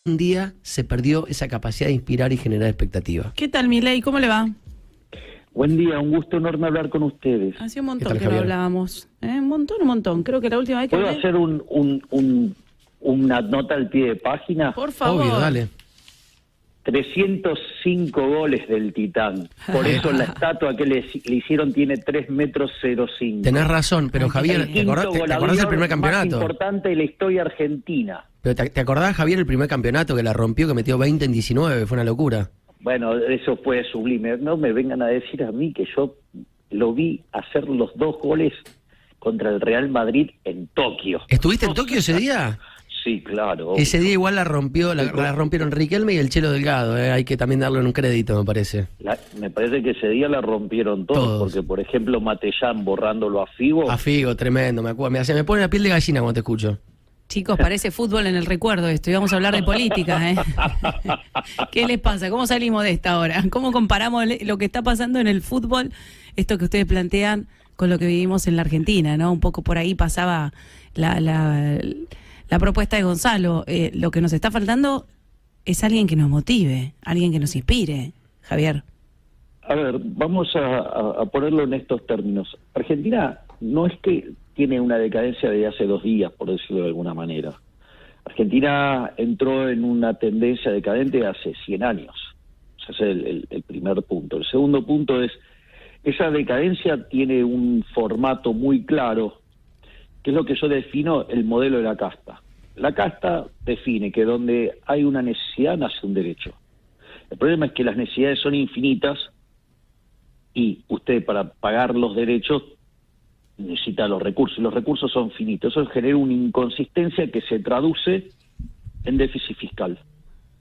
un día se perdió esa capacidad de inspirar y generar expectativa. ¿Qué tal, Milei? ¿Cómo le va? Buen día, un gusto enorme hablar con ustedes. Hacía un montón tal, que no Javier? hablábamos. Un montón. Creo que la última vez que ¿Puedo hablé... hacer una nota al pie de página? Por favor. Obvio, dale. 305 goles del Titán. Por eso la estatua que le hicieron tiene 3,05 metros. Tenés razón, pero Javier, ¿te acordás del primer Más campeonato? importante de la historia argentina. Pero ¿te acordás, Javier, el primer campeonato que la rompió, que metió 20 en 19? Fue una locura. Bueno, eso fue sublime. No me vengan a decir a mí que yo lo vi hacer los 2 goles contra el Real Madrid en Tokio. ¿Estuviste en Tokio ese día? Sí, claro. Ese día igual la rompieron Riquelme y el Chelo Delgado, hay que también darle un crédito, me parece. Me parece que ese día la rompieron todos, porque por ejemplo Matellán borrándolo a Figo. A Figo, tremendo, me acuerdo. Me pone la piel de gallina cuando te escucho. Chicos, parece fútbol en el recuerdo esto, y vamos a hablar de política, ¿eh? ¿Qué les pasa? ¿Cómo salimos de esta hora? ¿Cómo comparamos lo que está pasando en el fútbol, esto que ustedes plantean, con lo que vivimos en la Argentina, ¿no? Un poco por ahí pasaba la propuesta de Gonzalo. Lo que nos está faltando es alguien que nos motive, alguien que nos inspire, Javier. A ver, vamos a ponerlo en estos términos. Argentina no es que tiene una decadencia de hace 2 días, por decirlo de alguna manera. Argentina entró en una tendencia decadente hace 100 años. Ese es el primer punto. El segundo punto es, esa decadencia tiene un formato muy claro, que es lo que yo defino el modelo de la casta. La casta define que donde hay una necesidad nace un derecho. El problema es que las necesidades son infinitas y usted para pagar los derechos necesita los recursos, y los recursos son finitos. Eso genera una inconsistencia que se traduce en déficit fiscal,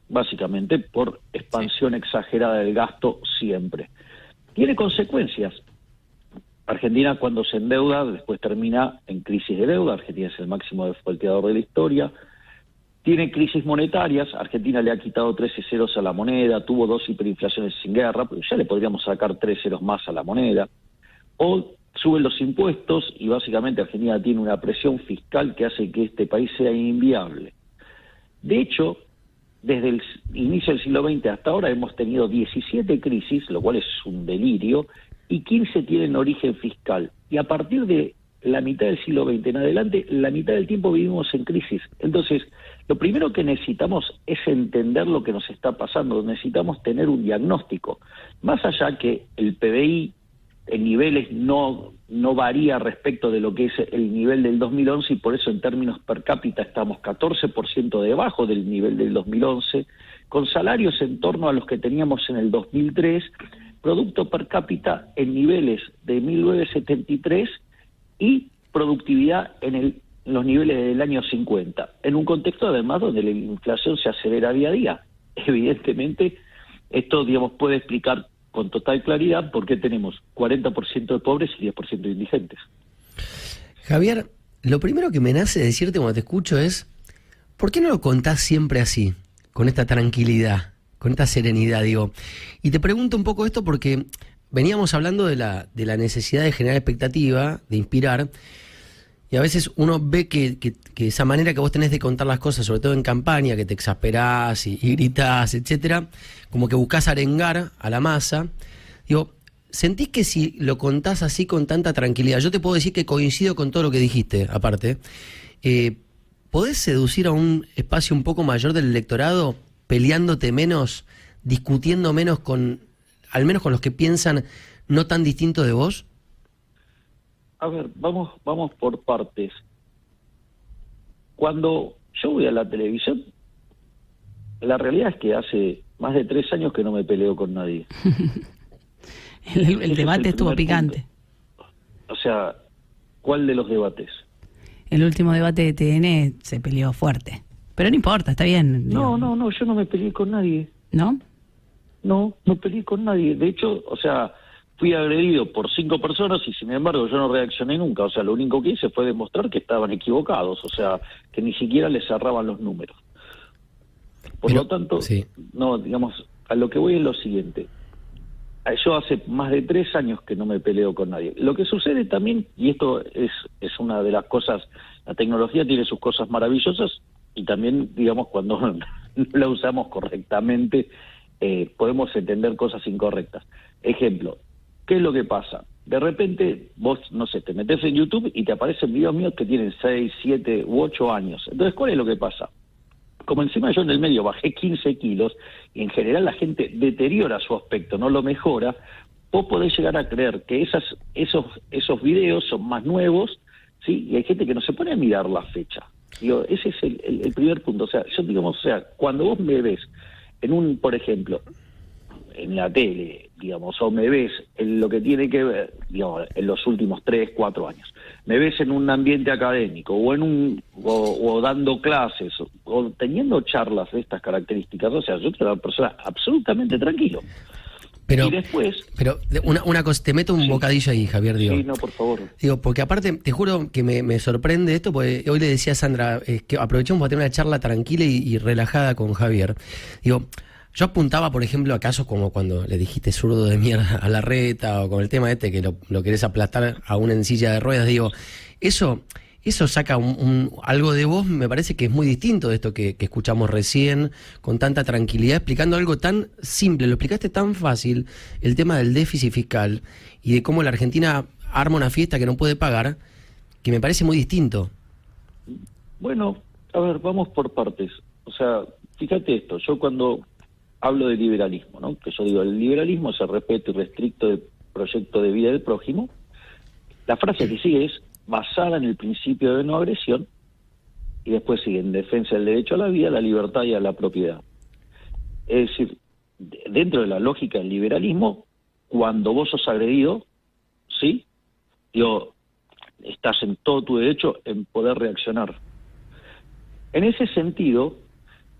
básicamente por expansión exagerada del gasto siempre. Tiene consecuencias. Argentina, cuando se endeuda, después termina en crisis de deuda. Argentina es el máximo defaulteador de la historia. Tiene crisis monetarias. Argentina le ha quitado 13 ceros a la moneda, tuvo 2 hiperinflaciones sin guerra, pero ya le podríamos sacar 3 ceros más a la moneda. O suben los impuestos y básicamente Argentina tiene una presión fiscal que hace que este país sea inviable. De hecho, desde el inicio del siglo XX hasta ahora hemos tenido 17 crisis, lo cual es un delirio, y 15 tienen origen fiscal. Y a partir de la mitad del siglo XX en adelante, la mitad del tiempo vivimos en crisis. Entonces, lo primero que necesitamos es entender lo que nos está pasando, necesitamos tener un diagnóstico. Más allá que el PBI en niveles no varía respecto de lo que es el nivel del 2011, y por eso en términos per cápita estamos 14% debajo del nivel del 2011, con salarios en torno a los que teníamos en el 2003, producto per cápita en niveles de 1973 y productividad en los niveles del año 50, en un contexto además donde la inflación se acelera día a día. Evidentemente, esto puede explicar con total claridad por qué tenemos 40% de pobres y 10% de indigentes. Javier, lo primero que me nace decirte cuando te escucho es, ¿por qué no lo contás siempre así, con esta tranquilidad, con esta serenidad, digo? Y te pregunto un poco esto porque veníamos hablando de la necesidad de generar expectativa, de inspirar, y a veces uno ve que esa manera que vos tenés de contar las cosas, sobre todo en campaña, que te exasperás y gritás, etcétera, como que buscás arengar a la masa. Digo, ¿sentís que si lo contás así con tanta tranquilidad, yo te puedo decir que coincido con todo lo que dijiste, aparte, ¿podés seducir a un espacio un poco mayor del electorado, peleándote menos, discutiendo menos al menos con los que piensan no tan distinto de vos? A ver, vamos por partes. Cuando yo voy a la televisión, la realidad es que hace más de 3 años que no me peleo con nadie. El debate estuvo picante. Punto. O sea, ¿cuál de los debates? El último debate de TN se peleó fuerte. Pero no importa, está bien. No, yo no me peleé con nadie. ¿No? No peleé con nadie. De hecho, o sea, fui agredido por 5 personas y sin embargo yo no reaccioné nunca. O sea, lo único que hice fue demostrar que estaban equivocados, o sea, que ni siquiera les cerraban los números. Por lo tanto, sí. A lo que voy es lo siguiente. Yo hace más de 3 años que no me peleo con nadie. Lo que sucede también, y esto es una de las cosas, la tecnología tiene sus cosas maravillosas, y también, cuando no la usamos correctamente, podemos entender cosas incorrectas. Ejemplo, ¿qué es lo que pasa? De repente vos, no sé, te metés en YouTube y te aparecen videos míos que tienen 6, 7 u 8 años. Entonces, ¿cuál es lo que pasa? Como encima yo en el medio bajé 15 kilos y en general la gente deteriora su aspecto, no lo mejora, vos podés llegar a creer que esos videos son más nuevos, ¿sí? Y hay gente que no se pone a mirar la fecha. Digo, ese es el primer punto. O sea, yo digamos, o sea, cuando vos me ves en por ejemplo, en la tele, digamos, o me ves en lo que tiene que ver, digamos, en los últimos 3, 4 años, me ves en un ambiente académico o dando clases o teniendo charlas de estas características, o sea, yo soy una persona absolutamente tranquilo. Pero, y después, una cosa, te meto un bocadillo ahí, Javier, digo. Sí, no, por favor. Digo, porque aparte, te juro que me sorprende esto, porque hoy le decía a Sandra que aprovechemos para tener una charla tranquila y relajada con Javier. Digo, yo apuntaba, por ejemplo, a casos como cuando le dijiste zurdo de mierda a Larreta, o con el tema este que lo querés aplastar aún en silla de ruedas. Digo, eso saca algo de vos, me parece que es muy distinto de esto que escuchamos recién, con tanta tranquilidad, explicando algo tan simple, lo explicaste tan fácil, el tema del déficit fiscal y de cómo la Argentina arma una fiesta que no puede pagar, que me parece muy distinto. Bueno, a ver, vamos por partes. O sea, fíjate esto, yo cuando hablo de liberalismo, ¿no? Que yo digo, el liberalismo es el respeto irrestricto del proyecto de vida del prójimo. La frase que sigue es basada en el principio de no agresión, y después sigue en defensa del derecho a la vida, la libertad y a la propiedad. Es decir, dentro de la lógica del liberalismo, cuando vos sos agredido, ¿sí? Digo, estás en todo tu derecho en poder reaccionar. En ese sentido,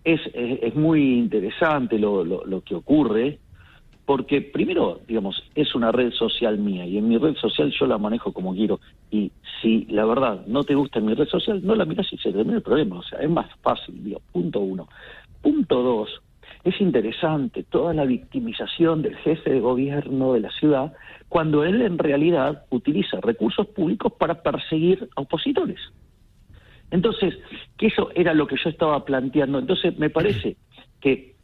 es muy interesante lo que ocurre, porque primero, digamos, es una red social mía y en mi red social yo la manejo como quiero. Y si la verdad no te gusta mi red social, no la miras y se termina el problema. O sea, es más fácil, digo, punto 1. Punto 2, es interesante toda la victimización del jefe de gobierno de la ciudad cuando él en realidad utiliza recursos públicos para perseguir a opositores. Entonces, que eso era lo que yo estaba planteando. Entonces, me parece que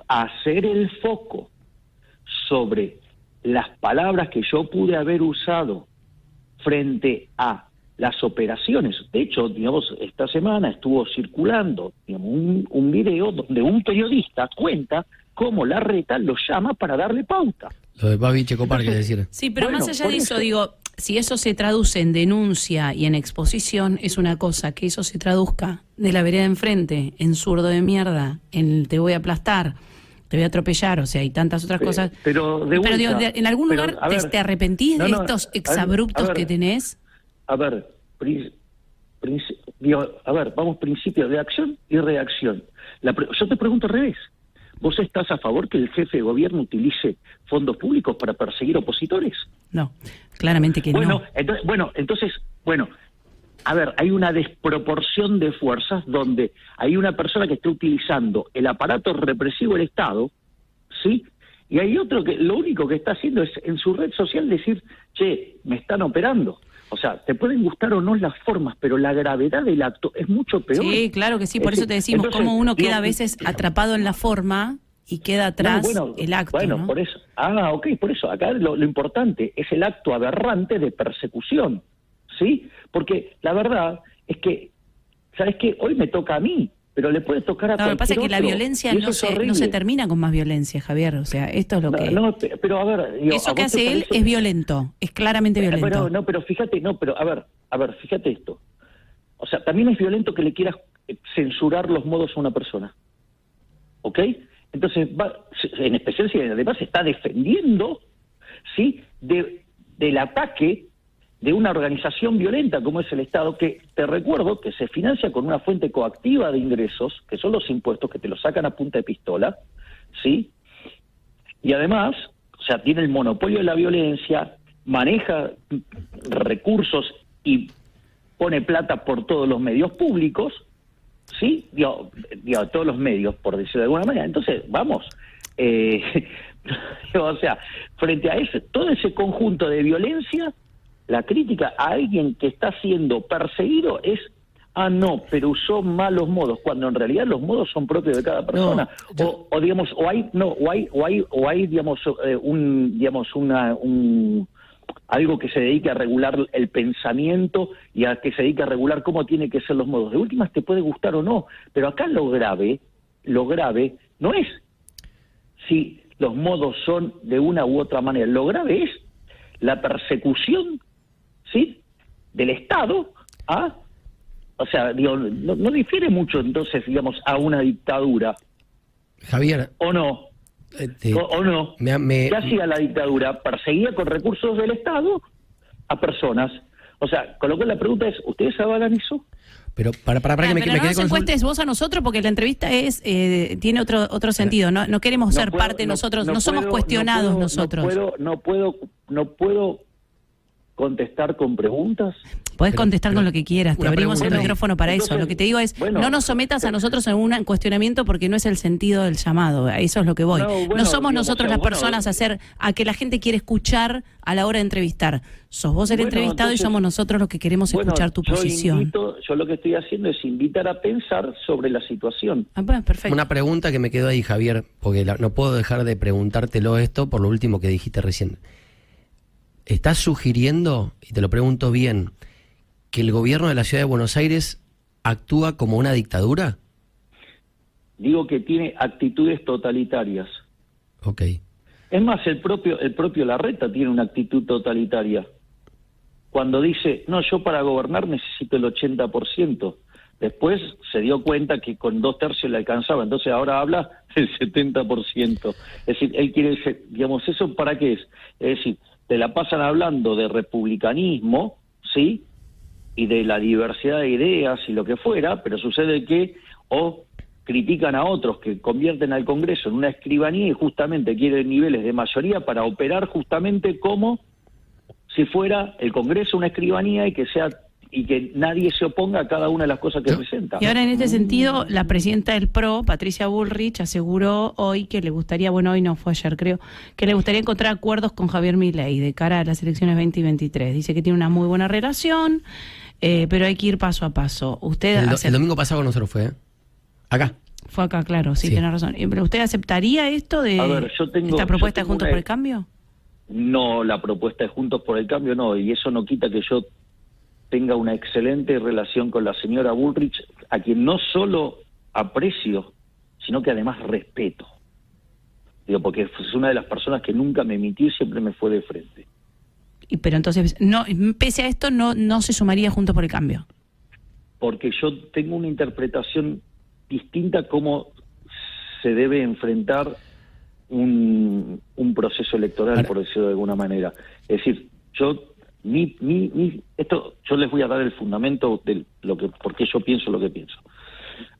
hacer el foco sobre las palabras que yo pude haber usado frente a las operaciones. De hecho, digamos, esta semana estuvo circulando, digamos, un video donde un periodista cuenta cómo Larreta lo llama para darle pauta. Lo de Babi Checopar, que decir. Sí, pero Bueno, más allá de eso, eso, digo, si eso se traduce en denuncia y en exposición, es una cosa. Que eso se traduzca de la vereda enfrente, en zurdo de mierda, en te voy a aplastar, te voy a atropellar, o sea, y tantas otras cosas. Pero digo, en algún lugar te arrepentís de estos exabruptos que tenés. A ver, vamos, principios de acción y reacción. Yo te pregunto al revés. ¿Vos estás a favor que el jefe de gobierno utilice fondos públicos para perseguir opositores? No, claramente que no. Entonces, a ver, hay una desproporción de fuerzas donde hay una persona que está utilizando el aparato represivo del Estado, ¿sí? Y hay otro que lo único que está haciendo es en su red social decir, che, me están operando. O sea, te pueden gustar o no las formas, pero la gravedad del acto es mucho peor. Sí, claro que sí, por eso te decimos cómo uno queda a veces atrapado en la forma y queda atrás el acto, ¿no? Por eso. Por eso. Acá lo importante es el acto aberrante de persecución, ¿sí? Porque la verdad es que, ¿sabes qué? Hoy me toca a mí, pero le puede tocar a cualquier otro. Lo que pasa es que la violencia no se termina con más violencia, Javier. O sea, esto es lo que... No, pero a ver... Eso que hace él es violento, es claramente violento. Pero fíjate, a ver, fíjate esto. O sea, también es violento que le quieras censurar los modos a una persona. ¿Ok? Entonces, en especial si además se está defendiendo, ¿sí?, del ataque de una organización violenta como es el Estado, que te recuerdo que se financia con una fuente coactiva de ingresos, que son los impuestos que te los sacan a punta de pistola, ¿sí? Y además, o sea, tiene el monopolio de la violencia, maneja recursos y pone plata por todos los medios públicos, ¿sí? Digo, todos los medios, por decirlo de alguna manera. Entonces, vamos, o sea, frente a todo ese conjunto de violencia, la crítica a alguien que está siendo perseguido es no, pero usó malos modos, cuando en realidad los modos son propios de cada persona. O digamos, hay digamos algo que se dedique a regular el pensamiento y a que se dedique a regular cómo tienen que ser los modos. De últimas te puede gustar o no, pero acá lo grave no es si los modos son de una u otra manera. Lo grave es la persecución, ¿sí?, del Estado a... O sea, digo, no difiere mucho entonces, digamos, a una dictadura. Javier. ¿O no? ¿O no? ¿Qué hacía la dictadura? Perseguía con recursos del Estado a personas. O sea, con lo cual la pregunta es, ¿ustedes avalan eso? Pero para que me pero quede no nos encuestes vos a nosotros, porque la entrevista tiene otro sentido. No queremos ser parte nosotros, no somos cuestionados nosotros. No puedo contestar con preguntas. Podés contestar con lo que quieras, te abrimos el micrófono para eso. Lo que te digo es, no nos sometas a nosotros en un cuestionamiento, porque no es el sentido del llamado, a eso es lo que voy. No somos nosotros las personas a que la gente quiere escuchar a la hora de entrevistar. Sos vos el entrevistado, entonces, y somos nosotros los que queremos escuchar tu posición. Yo lo que estoy haciendo es invitar a pensar sobre la situación. Pues, perfecto. Una pregunta que me quedó ahí, Javier, porque no puedo dejar de preguntártelo esto por lo último que dijiste recién. ¿Estás sugiriendo, y te lo pregunto bien, que el gobierno de la Ciudad de Buenos Aires actúa como una dictadura? Digo que tiene actitudes totalitarias. Ok. Es más, el propio Larreta tiene una actitud totalitaria. Cuando dice, no, yo para gobernar necesito el 80%. Después se dio cuenta que con 2/3 le alcanzaba, entonces ahora habla del 70%. Es decir, él quiere, digamos, ¿eso para qué es? Es decir, te la pasan hablando de republicanismo, ¿sí?, y de la diversidad de ideas y lo que fuera, pero sucede que o critican a otros que convierten al Congreso en una escribanía y justamente quieren niveles de mayoría para operar justamente como si fuera el Congreso una escribanía y que nadie se oponga a cada una de las cosas que presenta. Y ahora, en este sentido, la presidenta del PRO, Patricia Bullrich, aseguró hoy que le gustaría, hoy no, fue ayer creo, que le gustaría encontrar acuerdos con Javier Milei de cara a las elecciones 2023. Dice que tiene una muy buena relación, pero hay que ir paso a paso. El domingo pasado con nosotros fue, Acá. Fue acá, claro, sí, tiene razón. ¿Pero usted aceptaría esto de esta propuesta de Juntos por el Cambio? No, la propuesta de Juntos por el Cambio no, y eso no quita que yo tenga una excelente relación con la señora Bullrich, a quien no solo aprecio, sino que además respeto. Digo, porque es una de las personas que nunca me mintió y siempre me fue de frente. Pero entonces, no, pese a esto, no se sumaría Juntos por el Cambio. Porque yo tengo una interpretación distinta a cómo se debe enfrentar un proceso electoral, por decirlo de alguna manera. Es decir, yo les voy a dar el fundamento de por qué yo pienso lo que pienso.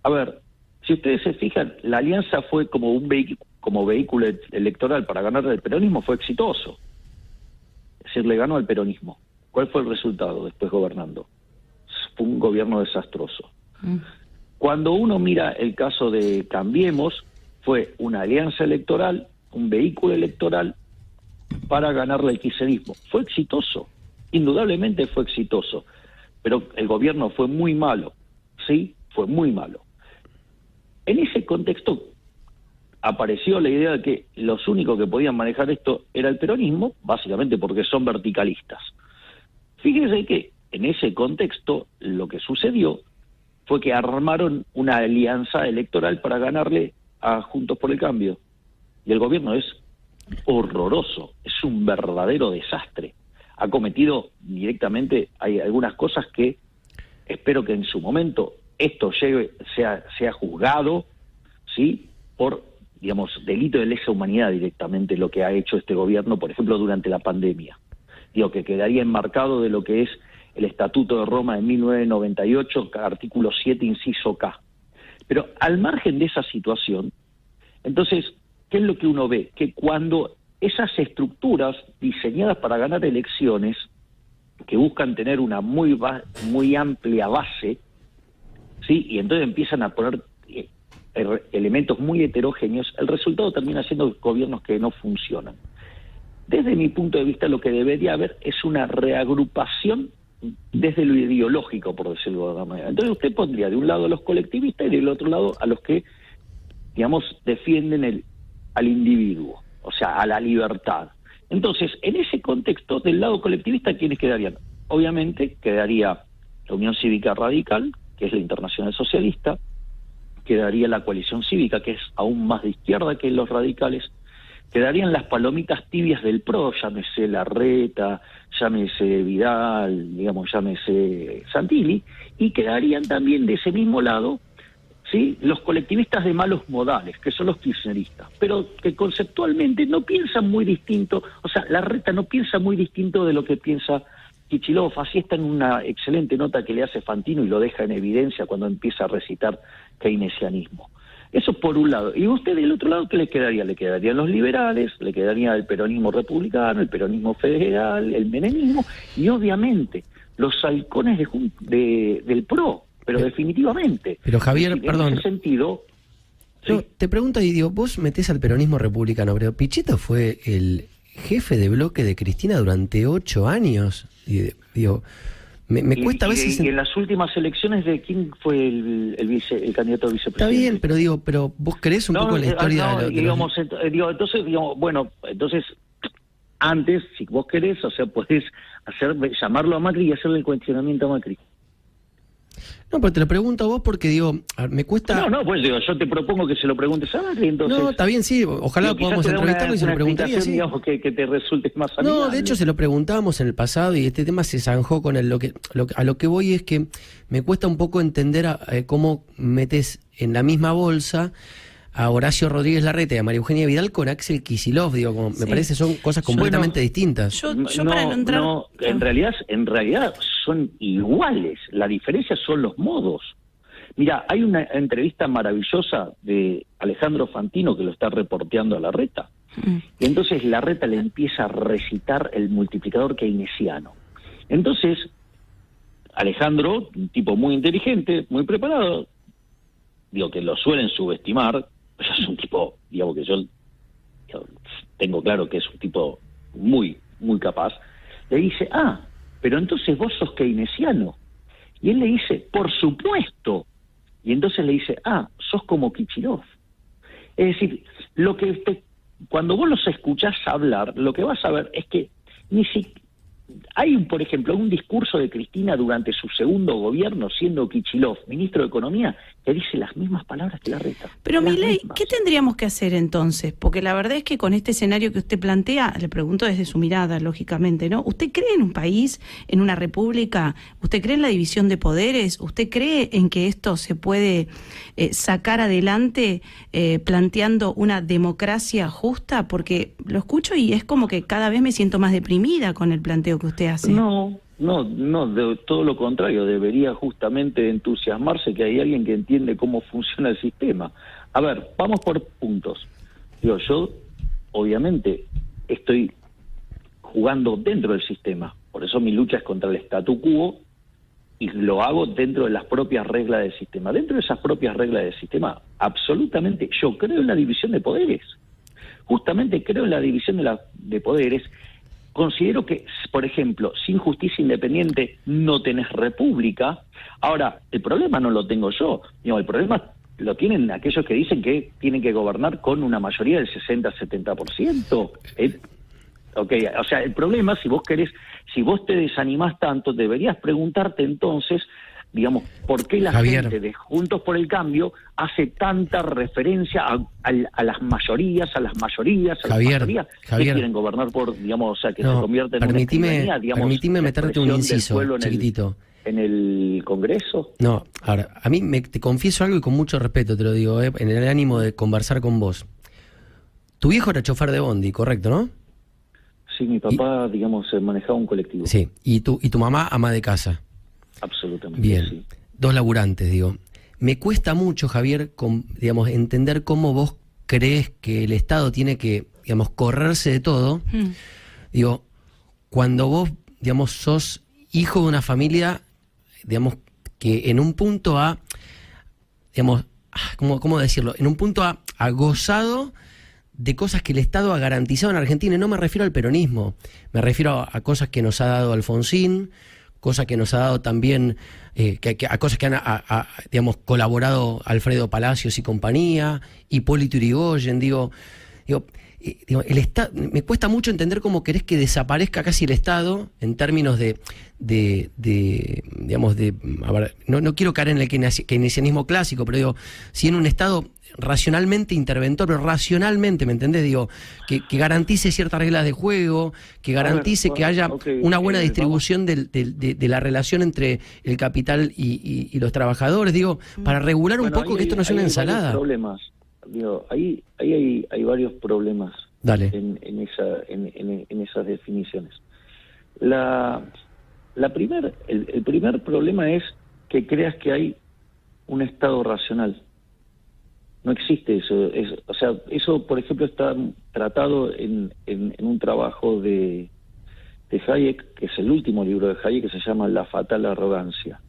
A ver, si ustedes se fijan, la alianza fue como vehículo electoral para ganar el peronismo, fue exitoso. Es decir, le ganó al peronismo. ¿Cuál fue el resultado después gobernando? Fue un gobierno desastroso. Cuando uno mira el caso de Cambiemos, fue una alianza electoral, un vehículo electoral para ganarle al kirchnerismo. Fue exitoso, indudablemente fue exitoso, pero el gobierno fue muy malo, ¿sí? Fue muy malo. En ese contexto apareció la idea de que los únicos que podían manejar esto era el peronismo, básicamente porque son verticalistas. Fíjense que en ese contexto lo que sucedió fue que armaron una alianza electoral para ganarle a Juntos por el Cambio. Y el gobierno es horroroso, es un verdadero desastre. Ha cometido directamente, hay algunas cosas que espero que en su momento esto sea juzgado, ¿sí?, por, digamos, delito de lesa humanidad directamente lo que ha hecho este gobierno, por ejemplo, durante la pandemia. Digo, que quedaría enmarcado de lo que es el Estatuto de Roma de 1998, artículo 7, inciso K. Pero al margen de esa situación, entonces, ¿qué es lo que uno ve? Que cuando esas estructuras diseñadas para ganar elecciones, que buscan tener una muy amplia base, ¿sí?, y entonces empiezan a poner elementos muy heterogéneos, el resultado termina siendo gobiernos que no funcionan. Desde mi punto de vista, lo que debería haber es una reagrupación desde lo ideológico, por decirlo de alguna manera. Entonces usted pondría de un lado a los colectivistas y del otro lado a los que, digamos, defienden al individuo, o sea, a la libertad. Entonces, en ese contexto, del lado colectivista, ¿quiénes quedarían? Obviamente quedaría la Unión Cívica Radical, que es la Internacional Socialista, quedaría la Coalición Cívica, que es aún más de izquierda que los radicales, quedarían las palomitas tibias del PRO, llámese Larreta, llámese Vidal, digamos, llámese Santilli, y quedarían también de ese mismo lado, ¿sí?, los colectivistas de malos modales, que son los kirchneristas, pero que conceptualmente no piensan muy distinto, o sea, Larreta no piensa muy distinto de lo que piensa Kicillof. Así está en una excelente nota que le hace Fantino y lo deja en evidencia cuando empieza a recitar keynesianismo. Eso por un lado. Y usted del otro lado, ¿qué le quedaría? Le quedarían los liberales, le quedaría el peronismo republicano, el peronismo federal, el menemismo, y obviamente los halcones del PRO, pero definitivamente. Pero Javier, en perdón. ese sentido... Yo ¿sí? te pregunto, y digo, vos metés al peronismo republicano, pero Pichetto fue el jefe de bloque de Cristina durante 8 años. Y digo, me cuesta a veces... Y en las últimas elecciones, ¿de quién fue el candidato a vicepresidente? Está bien, pero digo, pero vos creés un poco en la historia de digamos, entonces, digamos, bueno, entonces, antes, si vos querés, o sea, podés llamarlo a Macri y hacerle el cuestionamiento a Macri. No, pero te lo pregunto a vos porque digo, a ver, me cuesta... No, pues digo, yo te propongo que se lo preguntes a Macri, entonces... No, está bien, sí, ojalá podamos entrevistarlo y se lo preguntaría, sí. Digamos, que te resulte más amigable. No, de hecho se lo preguntábamos en el pasado y este tema se zanjó con a lo que voy es que me cuesta un poco entender cómo metes en la misma bolsa a Horacio Rodríguez Larreta y a María Eugenia Vidal con Axel Kicillof, digo, como, me parece son cosas completamente distintas. Yo para no entrar... No, en realidad son iguales, la diferencia son los modos. Mira, hay una entrevista maravillosa de Alejandro Fantino que lo está reporteando a Larreta, y entonces Larreta le empieza a recitar el multiplicador keynesiano. Entonces, Alejandro, un tipo muy inteligente, muy preparado, digo que lo suelen subestimar, pero es un tipo, digamos que yo tengo claro que es un tipo muy, muy capaz, le dice, pero entonces vos sos keynesiano. Y él le dice, por supuesto. Y entonces le dice, sos como Kicillof. Es decir, cuando vos los escuchás hablar, lo que vas a ver es que hay, por ejemplo, un discurso de Cristina durante su segundo gobierno, siendo Kicillof ministro de Economía, que dice las mismas palabras que Larreta. Pero Milei, ¿qué tendríamos que hacer entonces? Porque la verdad es que con este escenario que usted plantea, le pregunto desde su mirada, lógicamente, ¿no? ¿Usted cree en un país, en una república? ¿Usted cree en la división de poderes? ¿Usted cree en que esto se puede sacar adelante planteando una democracia justa? Porque lo escucho y es como que cada vez me siento más deprimida con el planteo que usted hace. No, de todo lo contrario, debería justamente entusiasmarse que hay alguien que entiende cómo funciona el sistema. A ver, vamos por puntos. Yo obviamente estoy jugando dentro del sistema, por eso mi lucha es contra el statu quo y lo hago dentro de las propias reglas del sistema. Dentro de esas propias reglas del sistema, absolutamente, yo creo en la división de poderes. Justamente creo en la división de poderes. Considero que, por ejemplo, sin justicia independiente no tenés república. Ahora, el problema no lo tengo yo. El problema lo tienen aquellos que dicen que tienen que gobernar con una mayoría del 60-70%. Okay, o sea, el problema, si vos te desanimás tanto, deberías preguntarte entonces, digamos, ¿por qué la gente de Juntos por el Cambio hace tanta referencia a las mayorías, que quieren gobernar por, digamos, o sea, que se convierten en una escribanía, digamos, permitime meterte un inciso, chiquitito. En el Congreso? No, ahora, a mí te confieso algo y con mucho respeto te lo digo, en el ánimo de conversar con vos. Tu viejo era chofer de bondi, correcto, ¿no? Sí, mi papá, digamos, manejaba un colectivo. Sí, y tu mamá ama de casa. Absolutamente. Bien, sí. 2 laburantes, digo. Me cuesta mucho, Javier, digamos, entender cómo vos crees que el Estado tiene que, digamos, correrse de todo. Digo, cuando vos, digamos, sos hijo de una familia, digamos, que en un punto digamos, ¿cómo decirlo? En un punto ha gozado de cosas que el Estado ha garantizado en Argentina, y no me refiero al peronismo, me refiero a cosas que nos ha dado Alfonsín, cosa que nos ha dado también, a cosas que han, digamos, colaborado Alfredo Palacios y compañía, Hipólito Yrigoyen, digo, el Estado, me cuesta mucho entender cómo querés que desaparezca casi el Estado en términos digamos, a ver, no quiero caer en el keynesianismo clásico, pero digo, si en un Estado racionalmente interventor, pero racionalmente, ¿me entendés? Digo, que garantice ciertas reglas de juego, que garantice que haya una buena distribución de la relación entre el capital y los trabajadores, digo, para regular un poco que esto no sea una ensalada. Problemas. Digo, ahí hay varios problemas. Dale. En esas definiciones. El primer problema es que creas que hay un Estado racional. No existe eso. O sea, eso, por ejemplo, está tratado en un trabajo de Hayek, que es el último libro de Hayek, que se llama La fatal arrogancia.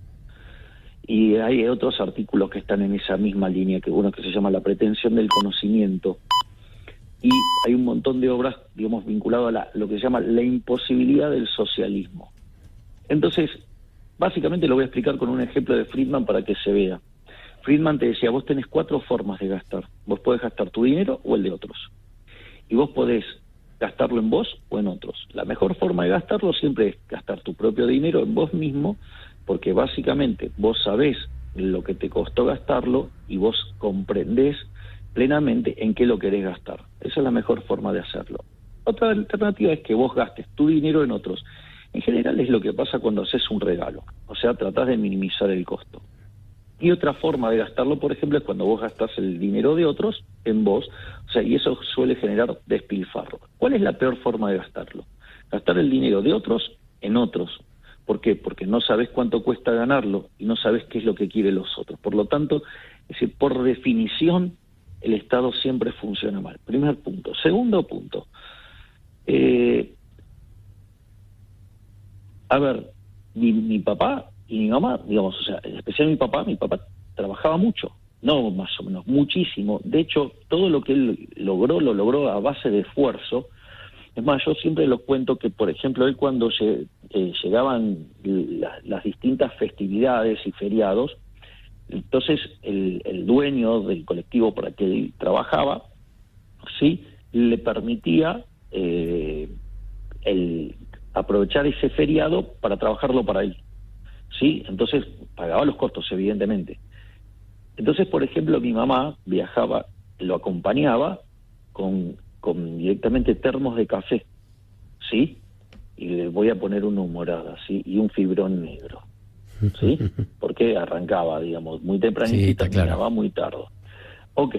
Y hay otros artículos que están en esa misma línea, que uno que se llama La pretensión del conocimiento. Y hay un montón de obras, digamos, vinculadas a lo que se llama la imposibilidad del socialismo. Entonces, básicamente lo voy a explicar con un ejemplo de Friedman para que se vea. Friedman te decía, vos tenés 4 formas de gastar. Vos podés gastar tu dinero o el de otros. Y vos podés gastarlo en vos o en otros. La mejor forma de gastarlo siempre es gastar tu propio dinero en vos mismo, porque básicamente vos sabés lo que te costó gastarlo y vos comprendés plenamente en qué lo querés gastar. Esa es la mejor forma de hacerlo. Otra alternativa es que vos gastes tu dinero en otros. En general es lo que pasa cuando haces un regalo, o sea, tratás de minimizar el costo. Y otra forma de gastarlo, por ejemplo, es cuando vos gastás el dinero de otros en vos, o sea, y eso suele generar despilfarro. ¿Cuál es la peor forma de gastarlo? Gastar el dinero de otros en otros. ¿Por qué? Porque no sabés cuánto cuesta ganarlo y no sabés qué es lo que quieren los otros. Por lo tanto, es decir, por definición, el Estado siempre funciona mal. Primer punto. Segundo punto. A ver, mi papá y mi mamá, digamos, o sea, en especial mi papá trabajaba mucho, no más o menos, muchísimo. De hecho, todo lo que él logró, lo logró a base de esfuerzo. Es más, yo siempre lo cuento que, por ejemplo, él cuando llegaban las distintas festividades y feriados, entonces el dueño del colectivo para que él trabajaba, sí, le permitía aprovechar ese feriado para trabajarlo para él, sí, entonces pagaba los costos, evidentemente. Entonces, por ejemplo, mi mamá viajaba, lo acompañaba con directamente termos de café, ¿sí? Y le voy a poner una humorada, ¿sí? Y un fibrón negro, ¿sí? Porque arrancaba, digamos, muy tempranito y terminaba muy tarde. Ok,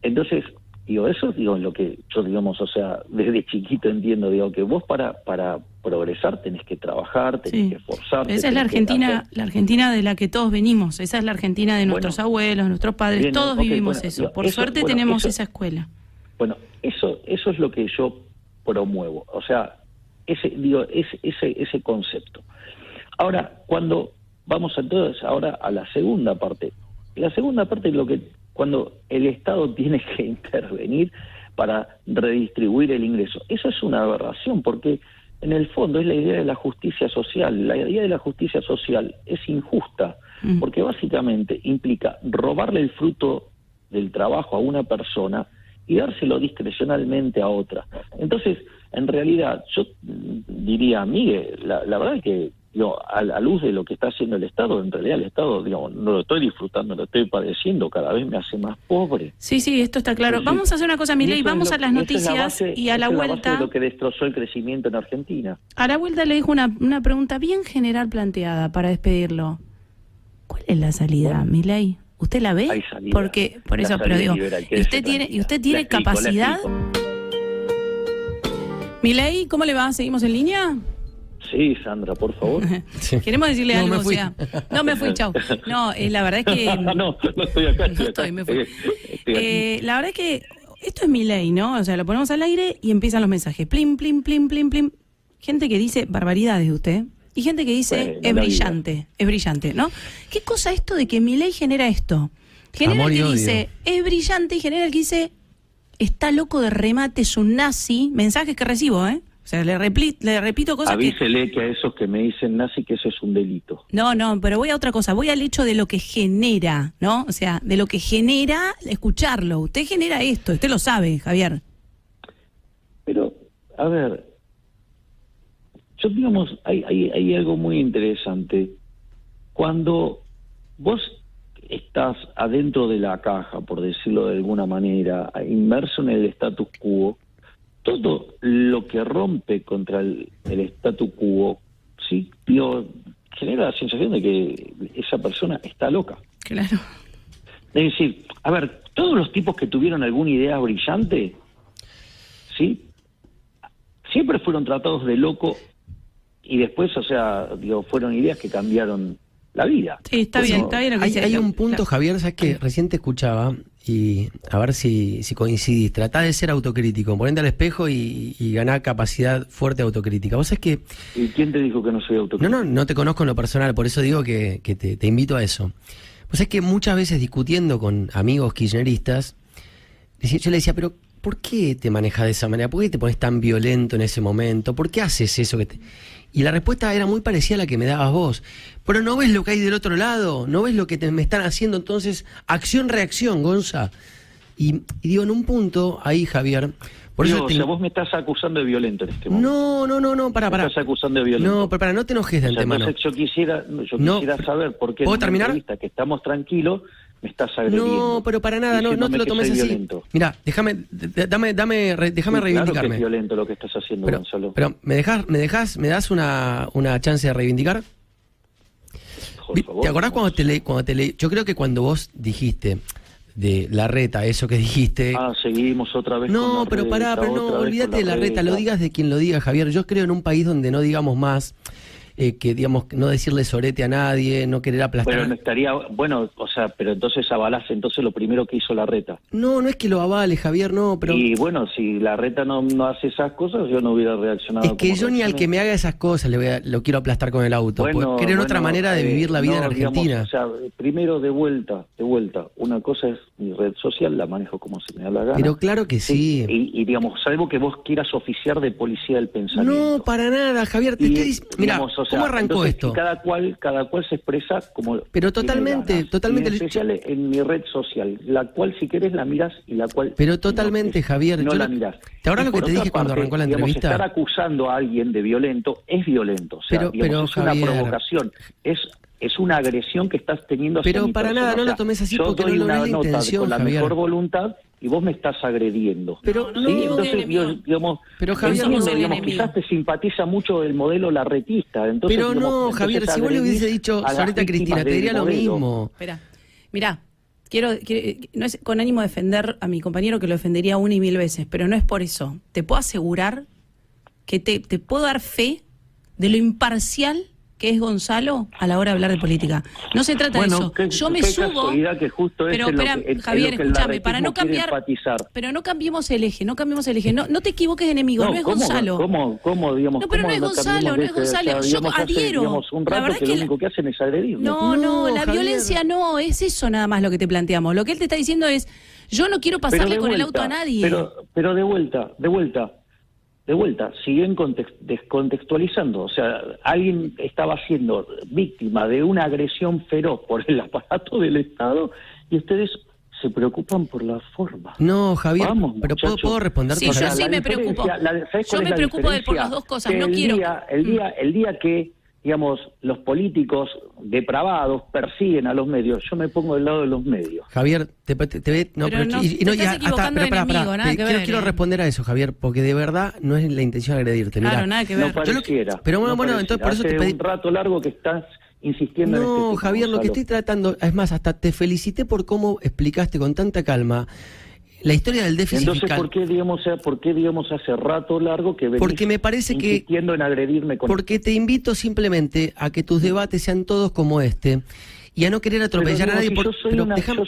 entonces, digo, eso digo lo que yo, digamos, o sea, desde chiquito entiendo, digo, que vos para progresar tenés que trabajar, tenés que esforzarte. Esa es la Argentina de la que todos venimos, esa es la Argentina de nuestros abuelos, nuestros padres, bien, todos vivimos eso. Por suerte tenemos esa escuela. Bueno, eso es lo que yo promuevo, o sea, ese concepto. Ahora, cuando vamos entonces ahora a la segunda parte. La segunda parte es cuando el Estado tiene que intervenir para redistribuir el ingreso. Eso es una aberración, porque en el fondo es la idea de la justicia social. La idea de la justicia social es injusta, porque básicamente implica robarle el fruto del trabajo a una persona y dárselo discrecionalmente a otra. Entonces, en realidad, yo diría, Miguel, la verdad es que a la luz de lo que está haciendo el Estado, en realidad el Estado, digamos, no lo estoy disfrutando, lo estoy padeciendo, cada vez me hace más pobre. Sí, esto está claro. Vamos a hacer una cosa, Milei, vamos a las noticias y a la vuelta... Es la base de lo que destrozó el crecimiento en Argentina. A la vuelta le dejo una pregunta bien general planteada para despedirlo. ¿Cuál es la salida, Milei? ¿Usted la ve? Hay salida. Porque, por eso, pero digo, ¿y usted tiene capacidad? Milei, ¿cómo le va? ¿Seguimos en línea? Sí, Sandra, por favor. Queremos decirle algo, o sea, no me fui, chau. No, la verdad es que... no estoy acá. Me fui. La verdad es que esto es Milei, ¿no? O sea, lo ponemos al aire y empiezan los mensajes. Plim, plim, plim, plim, plim. Gente que dice barbaridades de usted y gente que dice es brillante, ¿no? ¿Qué cosa esto de que Milei genera esto? Genera el que dice es brillante y genera el que dice está loco de remate, es un nazi. Mensajes que recibo, O sea, le repito cosas Avísele que a esos que me dicen nazi que eso es un delito. No, pero voy a otra cosa, voy al hecho de lo que genera, ¿no? O sea, de lo que genera escucharlo. Usted genera esto, usted lo sabe, Javier. Pero, a ver, yo digamos, hay algo muy interesante. Cuando vos estás adentro de la caja, por decirlo de alguna manera, inmerso en el status quo, todo lo que rompe contra el status quo, sí, genera la sensación de que esa persona está loca. Claro. Es decir, a ver, todos los tipos que tuvieron alguna idea brillante, sí, siempre fueron tratados de loco y después, o sea, fueron ideas que cambiaron la vida. Sí, está bien lo que dice. Hay un punto, Javier, sabes que recién te escuchaba y a ver si coincidís. Tratá de ser autocrítico, ponete al espejo y ganá capacidad fuerte autocrítica. Vos sabés que... ¿Y quién te dijo que no soy autocrítico? No te conozco en lo personal, por eso digo que te invito a eso. Vos sabés que muchas veces discutiendo con amigos kirchneristas, yo le decía, pero ¿por qué te manejas de esa manera? ¿Por qué te pones tan violento en ese momento? ¿Por qué haces eso? Y la respuesta era muy parecida a la que me dabas vos. Pero ¿no ves lo que hay del otro lado? ¿No ves lo que me están haciendo? Entonces, acción-reacción, Gonza. Y digo, en un punto, ahí, Javier... O sea, vos me estás acusando de violento en este momento. No, pará. Me estás acusando de violento. No, pero no te enojes de antemano. Entonces yo quisiera saber por qué en ¿puedo una terminar? entrevista que estamos tranquilos me estás agrediendo. No, pero para nada, no te lo tomes así. Violento. Mirá, déjame reivindicarme. Claro que es violento lo que estás haciendo, Gonzalo. Pero ¿me das una chance de reivindicar? Por favor, ¿te acordás cuando te leí? Yo creo que cuando vos dijiste de Larreta, eso que dijiste... seguimos otra vez no, con pero Larreta, pará, pero no, olvídate de Larreta, lo digas de quien lo diga, Javier. Yo creo en un país donde no digamos más, que digamos, no decirle sorete a nadie, no querer aplastar... Pero no estaría, bueno, o sea, pero entonces avalás entonces lo primero que hizo Larreta. No es que lo avale, Javier, no, pero... Y bueno, si Larreta no hace esas cosas, yo no hubiera reaccionado. Es que yo ni al que me haga esas cosas lo quiero aplastar con el auto. Bueno, creo en otra manera de vivir la vida en Argentina. Digamos, o sea, primero de vuelta, una cosa es mi red social, la manejo como se me da la gana. Pero claro que sí. Y digamos, salvo que vos quieras oficiar de policía del pensamiento. No, para nada, Javier. Mira, ¿cómo arrancó esto? Cada cual se expresa como... Pero totalmente. En especial en mi red social, la cual si querés la miras y la cual... Pero totalmente, Javier. No la mirás. ¿Te acuerdas lo que te dije cuando arrancó la entrevista? Estar acusando a alguien de violento es violento. O sea, pero es Javier, una provocación. Es una agresión que estás teniendo hacia mi para persona. nada, no lo tomes así porque yo doy no es la nota intención, con la Javier. mejor voluntad y vos me estás agrediendo. Pero ¿sí? Entonces, digamos, pero Javier, quizás te simpatiza mucho el modelo larretista. Entonces, pero no, Javier, si vos le hubiese dicho ahorita Cristina, te diría lo mismo. Espera, mirá, quiero, no es con ánimo de defender a mi compañero, que lo defendería una y mil veces, pero no es por eso. Te puedo asegurar que te puedo dar fe de lo imparcial que es Gonzalo a la hora de hablar de política. No se trata de eso. Yo me subo... Que justo pero espera, Javier, escúchame, para no cambiar... Pero no cambiemos el eje, No te equivoques de enemigo, no es Gonzalo. ¿Cómo, digamos? No, pero no es Gonzalo, Yo adhiero. La verdad es que lo único que hacen es agredir. No, la Javier, violencia no, es eso nada más lo que te planteamos. Lo que él te está diciendo es, yo no quiero pasarle con el auto a nadie. Pero de vuelta, siguen descontextualizando. O sea, alguien estaba siendo víctima de una agresión feroz por el aparato del Estado y ustedes se preocupan por la forma. No, Javier, vamos, pero ¿puedo responder? Sí, yo sí me preocupo. Yo me preocupo por las dos cosas. No quiero... El día que, digamos, los políticos depravados persiguen a los medios, yo me pongo del lado de los medios. Javier, quiero responder a eso, Javier, porque de verdad no es la intención de agredirte. Claro, mirá, nada que ver. No pareciera. Pero bueno, entonces por eso te pedí... un rato largo que estás insistiendo en este tema, Javier, Gonzalo. lo que estoy tratando, es más, hasta te felicité por cómo explicaste con tanta calma la historia del déficit fiscal. Entonces, ¿por qué, digamos, hace rato largo que venís porque me parece insistiendo en agredirme con porque te invito simplemente a que tus debates sean todos como este y a no querer atropellar a nadie. Yo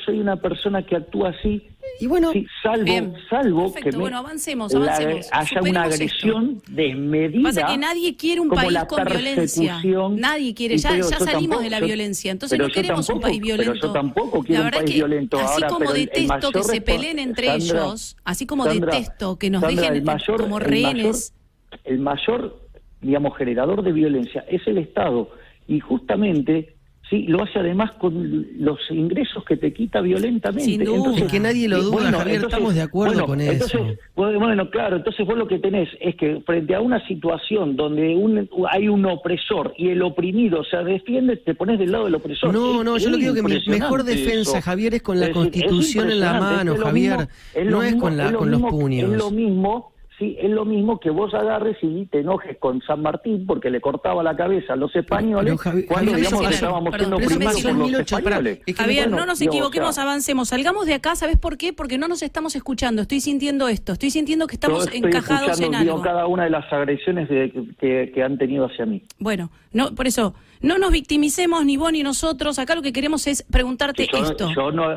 soy una persona que actúa así. Y bueno, sí, salvo que avancemos. haya una agresión desmedida. Pasa que nadie quiere un país con violencia. Nadie quiere, ya salimos de la violencia. Entonces no queremos un país violento. Pero yo tampoco quiero un país violento. Así como detesto que se peleen entre ellos, así como detesto que nos dejen como rehenes. el mayor, digamos, generador de violencia es el Estado, y justamente, sí, lo hace además con los ingresos que te quita violentamente. Sin duda. Entonces, Es que nadie lo duda, bueno, Javier, entonces, estamos de acuerdo bueno, con eso. entonces, bueno, claro, entonces vos lo que tenés es que frente a una situación donde hay un opresor y el oprimido se defiende, te pones del lado del opresor. No, yo lo que digo que mi mejor defensa, eso. Javier, es con la Es decir, Constitución en la mano, es Javier, no es con los puños. Es lo mismo. Sí, es lo mismo que vos agarres y te enojes con San Martín porque le cortaba la cabeza a los españoles cuando, digamos, que estábamos siendo oprimidos por los españoles. Javier, no nos equivoquemos, avancemos, salgamos de acá, ¿sabés por qué? Porque no nos estamos escuchando, estoy sintiendo esto, estoy sintiendo que estamos encajados en algo. Cada una de las agresiones que han tenido hacia mí. Bueno, no, por eso, no nos victimicemos ni vos ni nosotros, acá lo que queremos es preguntarte esto. Yo no,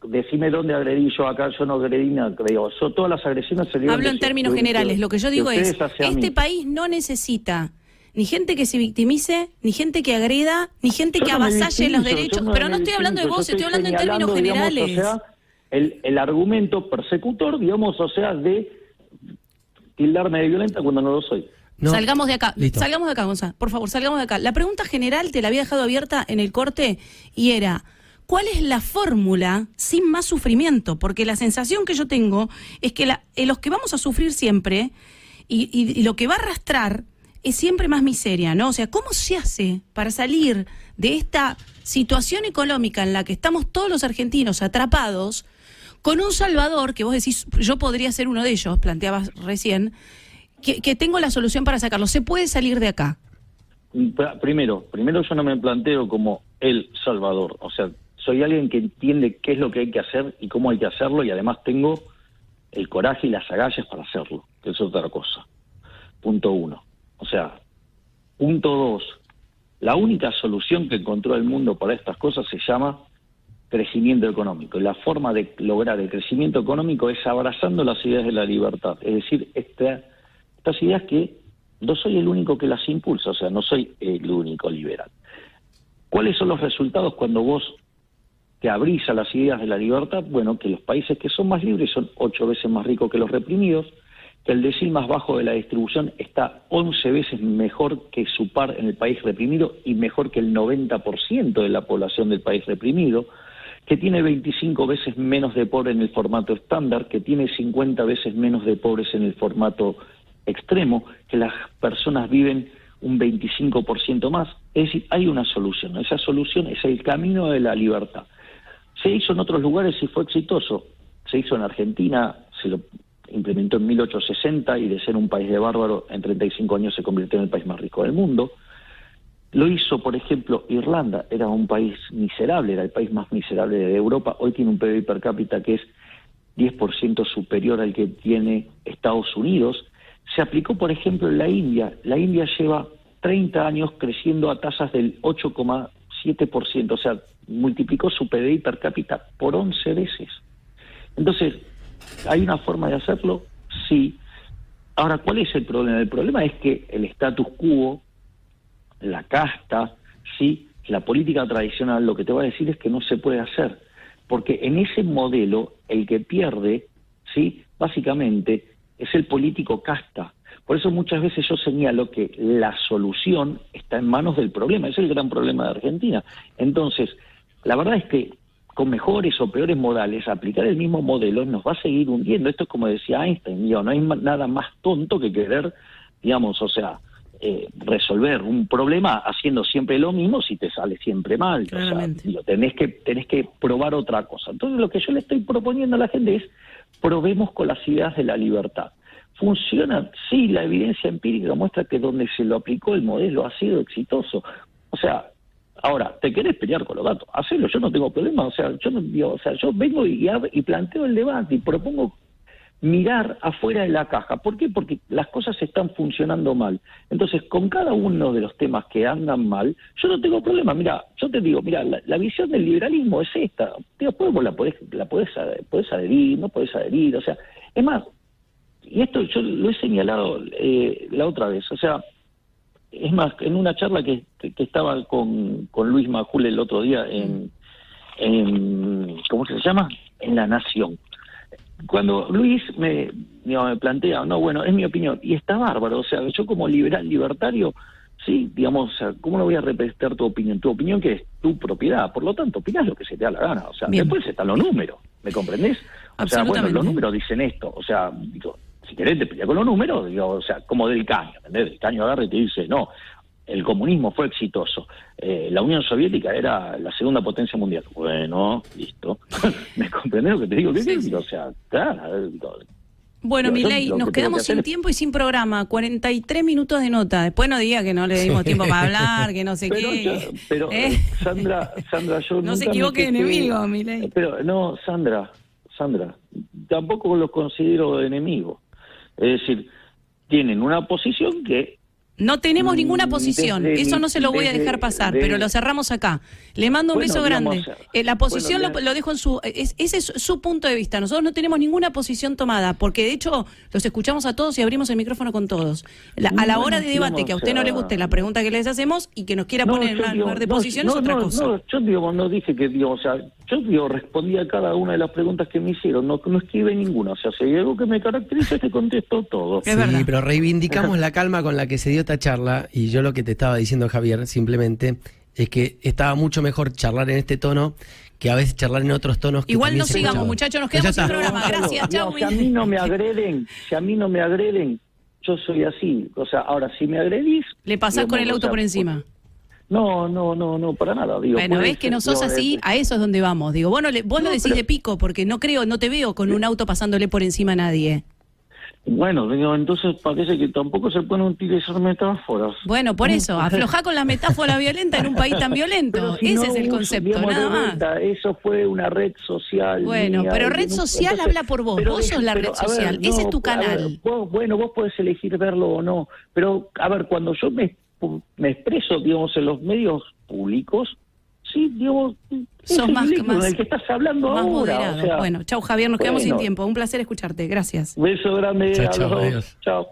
decime dónde agredí yo acá, yo no agredí nada, creo. Yo todas las agresiones se dieron. Hablo en términos generales, lo que yo digo es, este país no necesita ni gente que se victimice, ni gente que agreda, ni gente que avasalle los derechos, pero no estoy hablando de vos, estoy hablando en términos generales. Digamos, o sea, el argumento persecutor, digamos, o sea, de tildarme de violenta cuando no lo soy. No. Salgamos de acá, Listo. salgamos de acá, Gonzalo, por favor, salgamos de acá. La pregunta general te la había dejado abierta en el corte y era, ¿cuál es la fórmula sin más sufrimiento? Porque la sensación que yo tengo es que los que vamos a sufrir siempre y lo que va a arrastrar es siempre más miseria, ¿no? O sea, ¿cómo se hace para salir de esta situación económica en la que estamos todos los argentinos atrapados con un salvador, que vos decís, yo podría ser uno de ellos, planteabas recién, que tengo la solución para sacarlo? ¿Se puede salir de acá? Primero yo no me planteo como el salvador, o sea, soy alguien que entiende qué es lo que hay que hacer y cómo hay que hacerlo, y además tengo el coraje y las agallas para hacerlo, que es otra cosa. Punto 1. O sea, punto 2. La única solución que encontró el mundo para estas cosas se llama crecimiento económico. Y la forma de lograr el crecimiento económico es abrazando las ideas de la libertad. Es decir, estas ideas que no soy el único que las impulsa, o sea, no soy el único liberal. ¿Cuáles son los resultados cuando vos te abrís a las ideas de la libertad? Bueno, que los países que son más libres son 8 veces más ricos que los reprimidos, que el decil más bajo de la distribución está 11 veces mejor que su par en el país reprimido y mejor que el 90% de la población del país reprimido, que tiene 25 veces menos de pobres en el formato estándar, que tiene 50 veces menos de pobres en el formato extremo, que las personas viven un 25% más. Es decir, hay una solución. Esa solución es el camino de la libertad. Se hizo en otros lugares y fue exitoso. Se hizo en Argentina, se lo implementó en 1860 y de ser un país de bárbaro, en 35 años se convirtió en el país más rico del mundo. Lo hizo, por ejemplo, Irlanda, era un país miserable, era el país más miserable de Europa, hoy tiene un PIB per cápita que es 10% superior al que tiene Estados Unidos. Se aplicó, por ejemplo, en la India lleva 30 años creciendo a tasas del 8,7%, o sea, multiplicó su PIB per cápita por 11 veces. Entonces, ¿hay una forma de hacerlo? Sí. Ahora, ¿cuál es el problema? El problema es que el status quo, la casta, sí, la política tradicional, lo que te va a decir es que no se puede hacer, porque en ese modelo el que pierde, sí, básicamente es el político casta. Por eso muchas veces yo señalo que la solución está en manos del problema, es el gran problema de Argentina. Entonces, la verdad es que con mejores o peores modales, aplicar el mismo modelo nos va a seguir hundiendo. Esto es como decía Einstein, digo, no hay nada más tonto que querer, digamos, o sea, resolver un problema haciendo siempre lo mismo si te sale siempre mal. Claramente. O sea, digo, tenés que probar otra cosa. Entonces lo que yo le estoy proponiendo a la gente es probemos con las ideas de la libertad. ¿Funciona? Sí, la evidencia empírica muestra que donde se lo aplicó el modelo ha sido exitoso. O sea, ahora, ¿te querés pelear con los gatos? Hacelo, yo no tengo problema. O sea, yo no digo, o sea, yo vengo y planteo el debate y propongo mirar afuera de la caja. ¿Por qué? Porque las cosas están funcionando mal. Entonces, con cada uno de los temas que andan mal, yo no tengo problema. Mira, yo te digo, mira, la visión del liberalismo es esta. Después vos la podés adherir, no podés adherir. O sea, es más, y esto yo lo he señalado la otra vez. O sea, es más, en una charla que estaba con Luis Majul el otro día en ¿cómo se llama? En La Nación. cuando Luis me plantea, no, bueno, es mi opinión, y está bárbaro, o sea, yo como liberal libertario, sí, digamos, o sea, ¿cómo no voy a respetar tu opinión? Tu opinión que es tu propiedad, por lo tanto, opinás lo que se te da la gana, o sea, Bien. después están los números, ¿me comprendés? O sea, bueno, Absolutamente. los números dicen esto, o sea, digo, si querés te peleas con los números, digo, o sea, como Del Caño, ¿entendés? Del Caño agarra y te dice, no, el comunismo fue exitoso, la Unión Soviética era la segunda potencia mundial. Bueno, listo. ¿Me comprendés lo que te digo? ¿Qué Sí, te sí. digo? O sea, claro, digo, Bueno, Digo, yo Milei, lo nos que tengo quedamos que hacer sin es- tiempo y sin programa. 43 minutos de nota. Después no diga que no le dimos tiempo para hablar, que no sé qué. pero ¿Eh? Sandra, yo No se nunca me equivoque de quejé- enemigo, Milei. Pero no, Sandra, tampoco los considero enemigos. Es decir, tienen una posición que No tenemos ninguna posición, desde eso mi- no se lo voy a desde- dejar pasar, de- pero lo cerramos acá. Le mando un Bueno, beso grande. digamos, La posición bueno, lo dejo en su... ese es su punto de vista. Nosotros no tenemos ninguna posición tomada, porque de hecho los escuchamos a todos y abrimos el micrófono con todos. A la Bueno, hora de debate, digamos, que a usted no le guste la pregunta que les hacemos y que nos quiera No, poner en yo un digo, lugar de no, posición no, es otra no, cosa. No, yo digo, no dije que, digo, o sea, yo respondí a cada una de las preguntas que me hicieron, no esquivé ninguna, o sea, si hay algo que me caracteriza, te contesto todo. Es verdad. Sí, pero reivindicamos la calma con la que se dio esta charla y yo lo que te estaba diciendo, Javier, simplemente es que estaba mucho mejor charlar en este tono que a veces charlar en otros tonos. Que Igual también no se sigamos, escuchaban. muchachos, nos Pues ya quedamos sin está. programa. Gracias, chao. Si a mí no me agreden, yo soy así. O sea, ahora si me agredís... Le pasás digamos, con el o auto sea, por encima. No, para nada. Digo, Bueno, puede ves que ser, no sos digo, así, a eso es donde vamos. Digo, vos, vos lo No, decís pero- de pico, porque no te veo con un auto pasándole por encima a nadie. Bueno, digo, entonces parece que tampoco se pueden utilizar metáforas. Bueno, por eso, aflojá con la metáfora violenta en un país tan violento. Pero si Ese no es el uso, concepto, digamos, nada de más. vuelta, eso fue una red social. Bueno, mía, pero y red no- social entonces- habla por vos, pero vos sos la pero, red a ver, social, ese es tu a ver, canal. vos podés elegir verlo o no, pero a ver, cuando yo me expreso, digamos, en los medios públicos, sí, digamos, es Sos el más vínculo del que estás hablando más ahora. moderado. O sea, Bueno, chau Javier, nos quedamos sin bueno. tiempo. Un placer escucharte. Gracias. Beso grande Chao, a chao, los dos. adiós. Chao.